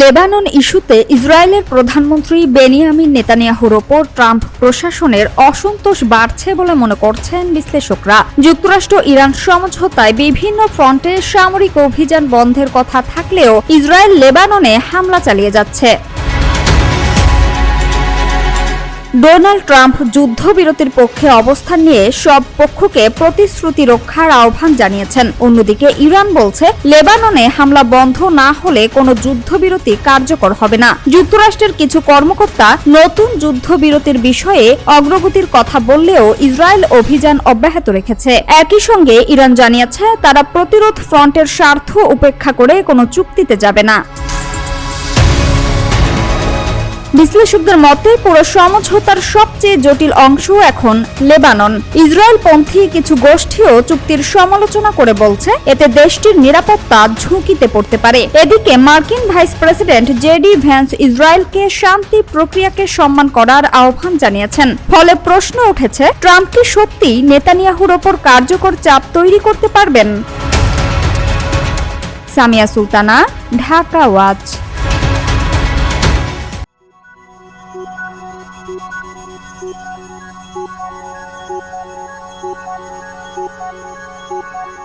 Lebanon ইস্যুতে ইসরায়েলের প্রধানমন্ত্রী বেনিয়ামিন নেতানিয়াহুর ওপর ট্রাম্প প্রশাসনের অসন্তোষ বাড়ছে বলে মনে করছেন বিশ্লেষকরা। যুক্তরাষ্ট্র ইরান সমঝোতায় বিভিন্ন ফ্রন্টে সামরিক অভিযান বন্ধের কথা থাকলেও ইসরায়েল লেবাননে হামলা চালিয়ে যাচ্ছে। ডোনাল্ড ট্রাম্প যুদ্ধবিরতির পক্ষে অবস্থান নিয়ে সব পক্ষকে প্রতিশ্রুতি রক্ষার আহ্বান জানিয়েছেন। অন্যদিকে ইরান বলছে, লেবাননে হামলা বন্ধ না হলে কোনো যুদ্ধবিরতি কার্যকর হবে না। যুক্তরাষ্ট্রের কিছু কর্মকর্তা নতুন যুদ্ধবিরতির বিষয়ে অগ্রগতির কথা বললেও ইসরায়েল অভিযান অব্যাহত রেখেছে। একই সঙ্গে ইরান জানিয়েছে, তারা প্রতিরোধ ফ্রন্টের স্বার্থ উপেক্ষা করে কোনো চুক্তিতে যাবে না। বিশ্লেষকদের মতে, পুরো সমঝোতার সবচেয়ে জটিল অংশ এখন লেবানন। ইসরায়েলপন্থী কিছু গোষ্ঠীও চুক্তির সমালোচনা করে বলছে, এতে দেশটির নিরাপত্তা ঝুঁকিতে পড়তে পারে। এদিকে মার্কিন ভাইস প্রেসিডেন্ট জেডি ভ্যান্স ইসরায়েলকে শান্তি প্রক্রিয়াকে সম্মান করার আহ্বান জানিয়েছেন। ফলে প্রশ্ন উঠেছে, ট্রাম্প কি সত্যি নেতানিয়াহুর ওপর কার্যকর চাপ তৈরি করতে পারবেন? Samia Sultana, Dhaka watch. Thank you.